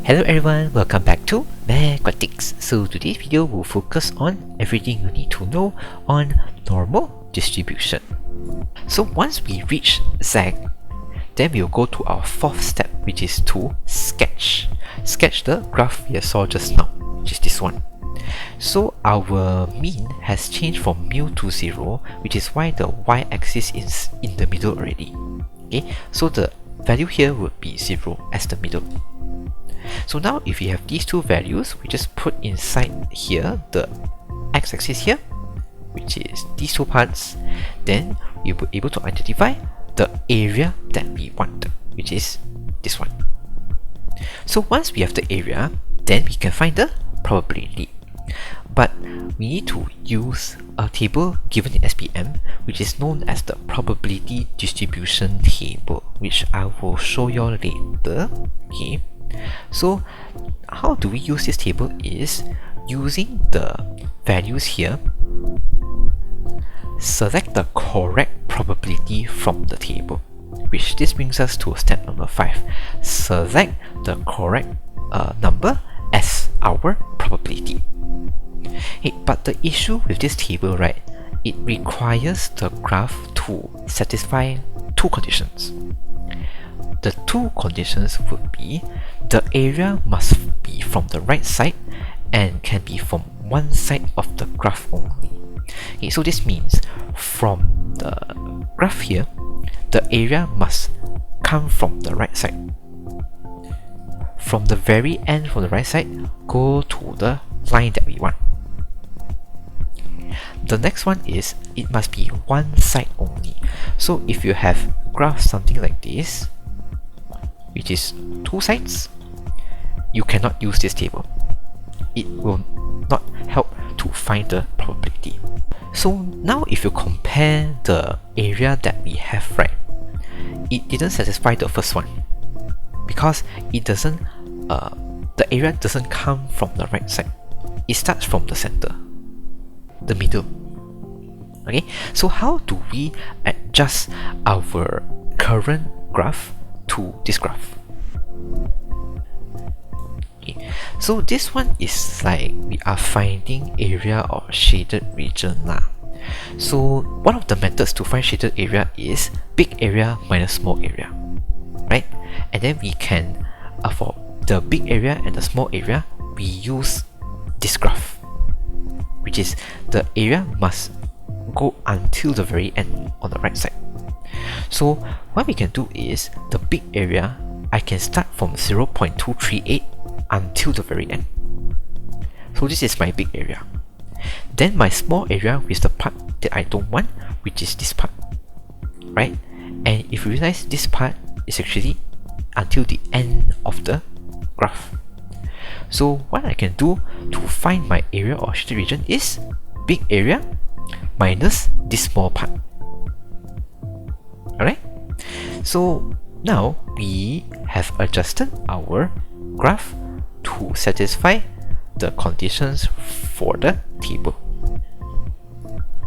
Hello everyone, welcome back to Mathematics. So today's video will focus on everything you need to know on normal distribution. So once we reach Z, then we'll go to our fourth step, which is to sketch the graph we saw just now, which is this one. So our mean has changed from mu to 0, which is why the y-axis is in the middle already. Okay, so the value here would be 0 as the middle. So now if we have these two values, we just put inside here the x-axis here, which is these two parts, then we will be able to identify the area that we want, which is this one. So once we have the area, then we can find the probability. But we need to use a table given in SPM, which is known as the probability distribution table, which I will show you all later. Okay. So how do we use this table is using the values here, select the correct probability from the table, which this brings us to step number 5. Select the correct number as our probability. Hey, but the issue with this table, right, it requires the graph to satisfy two conditions. The two conditions would be the area must be from the right side and can be from one side of the graph only. Okay, so this means from the graph here, the area must come from the right side. From the very end from the right side, go to the line that we want. The next one is it must be one side only. So if you have graph something like this, which is two sides, you cannot use this table. It will not help to find the probability. So now if you compare the area that we have, right, it didn't satisfy the first one because it doesn't the area doesn't come from the right side. It starts from the center, the middle. Okay, so how do we adjust our current graph to this graph? Okay, so this one is like we are finding area or shaded region lah. So one of the methods to find shaded area is big area minus small area, right? And then we can for the big area and the small area, we use this graph, which is the area must go until the very end on the right side. So what we can do is the big area, I can start from 0.238 until the very end. So this is my big area. Then my small area is the part that I don't want, which is this part, right? And if you realize this part is actually until the end of the graph. So what I can do to find my area or shaded region is big area minus this small part. Alright? So now we have adjusted our graph to satisfy the conditions for the table.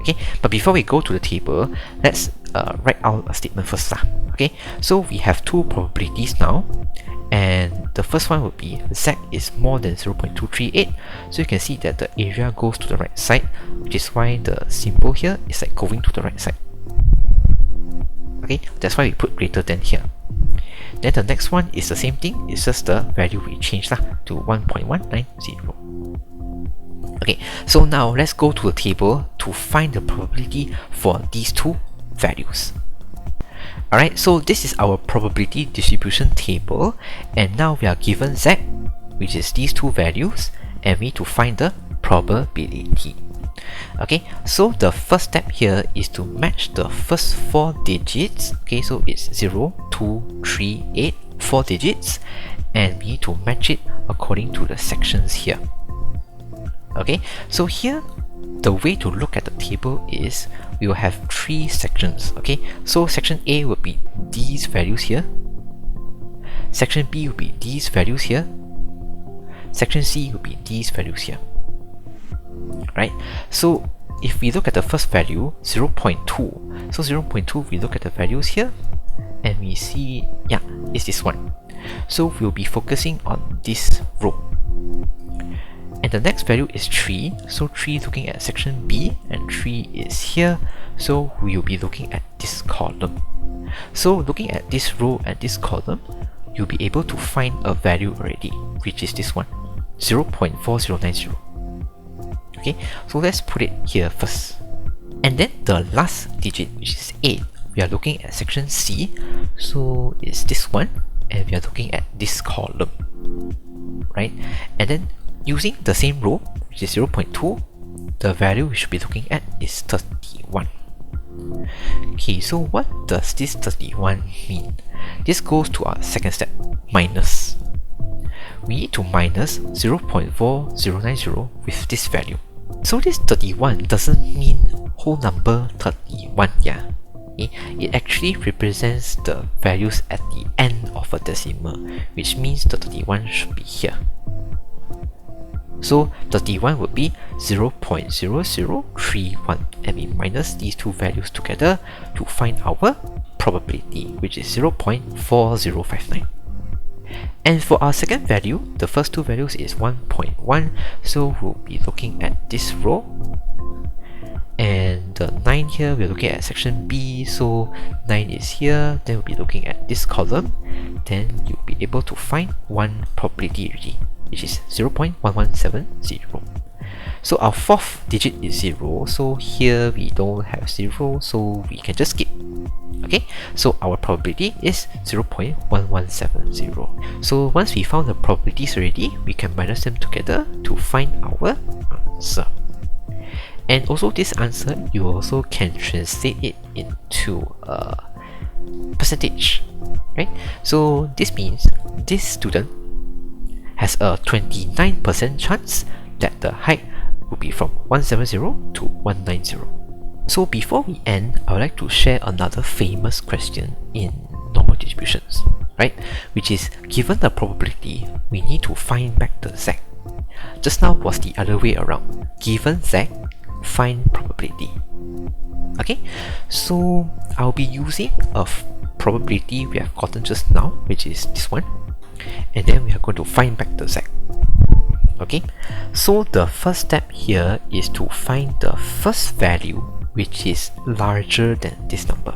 Okay, but before we go to the table, let's write out a statement first. Okay, so we have two probabilities now, and the first one would be Z is more than 0.238. So you can see that the area goes to the right side, which is why the symbol here is like going to the right side. Okay, that's why we put greater than here. Then the next one is the same thing, it's just the value we changed to 1.190. Okay, so now let's go to the table to find the probability for these two values. Alright, so this is our probability distribution table, and now we are given Z, which is these two values, and we need to find the probability. Okay, so the first step here is to match the first 4 digits. Okay, so it's 0, 2, 3, 8, 4 digits, and we need to match it according to the sections here. Okay, so here the way to look at the table is we will have 3 sections. Okay, so section A will be these values here, section B will be these values here, section C will be these values here. Right, so if we look at the first value 0.2, so 0.2 we look at the values here and we see, yeah, it's this one. So we'll be focusing on this row. And the next value is 3, so 3 looking at section B, and 3 is here, so we'll be looking at this column. So looking at this row and this column, you'll be able to find a value already, which is this one, 0.4090. Okay, so let's put it here first. And then the last digit, which is 8, we are looking at section C, so it's this one, and we are looking at this column, right? And then using the same row, which is 0.2, the value we should be looking at is 31. Okay, so what does this 31 mean? This goes to our second step, minus. We need to minus 0.4090 with this value. So this 31 doesn't mean whole number 31, yeah. Okay? It actually represents the values at the end of a decimal, which means the 31 should be here. So 31 would be 0.0031, and we minus these two values together to find our probability, which is 0.4059. And for our second value, the first two values is 1.1, so we'll be looking at this row. And the 9 here, we're looking at section B, so 9 is here, then we'll be looking at this column, then you'll be able to find one probability already, which is 0.1170. So our fourth digit is 0, so here we don't have 0, so we can just skip. Okay, so our probability is 0.1170. So once we found the probabilities already, we can minus them together to find our answer. And also this answer, you also can translate it into a percentage, right? So this means this student has a 29% chance that the height will be from 170 to 190. So before we end, I would like to share another famous question in normal distributions, right? Which is, given the probability, we need to find back the Z. Just now was the other way around. Given Z, find probability. Okay, so I'll be using a probability we have gotten just now, which is this one, and then we are going to find back the Z. Okay, so the first step here is to find the first value which is larger than this number.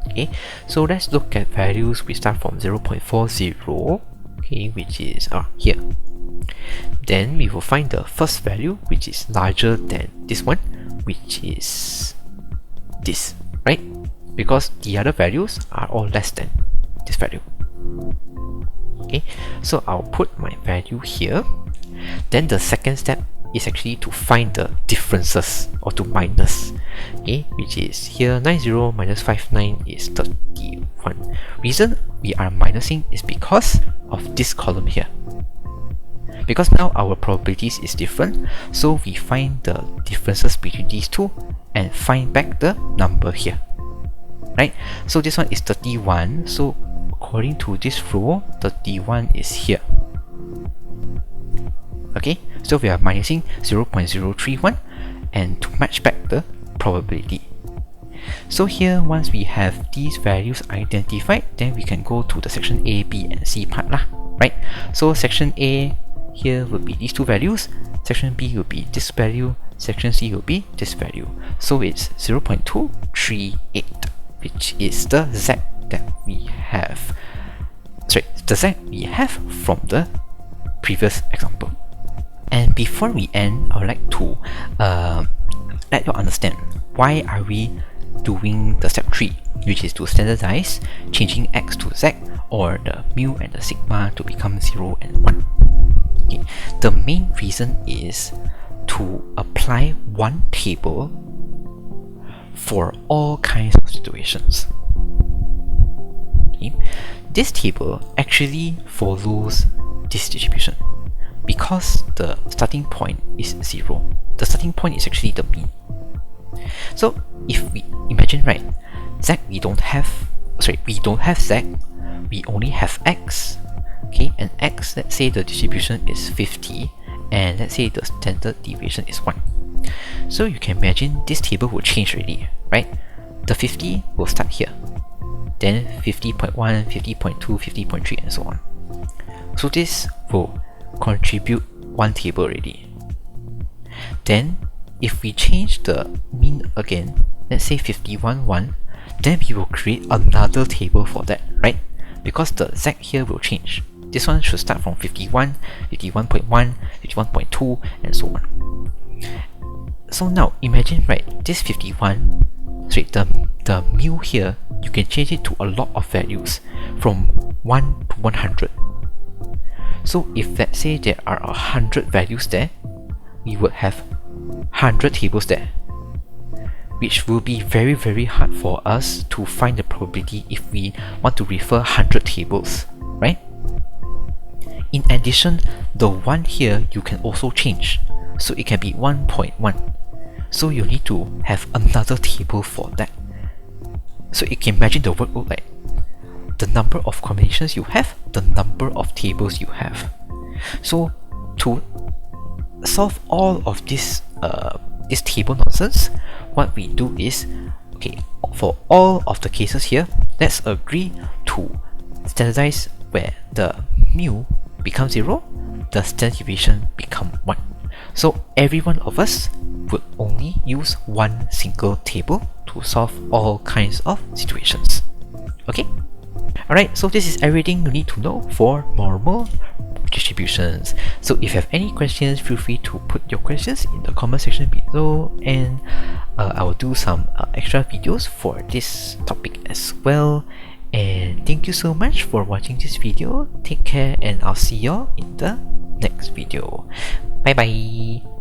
Okay, so let's look at values. We start from 0.40, okay, which is here. Then we will find the first value which is larger than this one, which is this, right? Because the other values are all less than this value. Okay, so I'll put my value here. Then the second step is actually to find the differences, or to minus, okay, which is here 90 minus 59 is 31. Reason we are minusing is because of this column here. Because now our probabilities is different, so we find the differences between these two and find back the number here, right? So this one is 31, so according to this row, 31 is here. Okay, so we are minusing 0.031 and to match back the probability. So here, once we have these values identified, then we can go to the section A, B, and C part lah, right? So section A here would be these two values, section B will be this value, section C will be this value. So it's 0.238, which is the Z that we have. Sorry, the Z we have from the previous example. And before we end, I would like to let you understand why are we doing the step 3, which is to standardize, changing X to Z, or the mu and the sigma to become 0 and 1. Okay. The main reason is to apply one table for all kinds of situations. Okay. This table actually follows this distribution because the starting point is 0. The starting point is actually the mean. So if we imagine, right, Z we don't have Z, we only have X. Okay, and X, let's say the distribution is 50, and let's say the standard deviation is 1. So you can imagine this table will change already, right? The 50 will start here. then 50.1, 50.2, 50.3 and so on. So this will contribute one table already. Then if we change the mean again, let's say 51.1, then we will create another table for that, right? Because the Z here will change. This one should start from 51, 51.1, 51.2 and so on. So now imagine, right, this 51, sorry, the mu here, you can change it to a lot of values from 1 to 100. So if let's say there are 100 values there, we would have 100 tables there, which will be very, very hard for us to find the probability if we want to refer 100 tables, right? In addition, the 1 here you can also change, so it can be 1.1. So you need to have another table for that. So you can imagine the work look like the number of combinations you have, the number of tables you have. So to solve all of this table nonsense, what we do is, okay, for all of the cases here, let's agree to standardize where the mu becomes 0, the standard deviation become 1. So every one of us would only use one single table to solve all kinds of situations. Okay? Alright, so this is everything you need to know for normal distributions. So if you have any questions, feel free to put your questions in the comment section below, and I will do some extra videos for this topic as well. And thank you so much for watching this video. Take care, and I'll see y'all in the next video. Bye bye.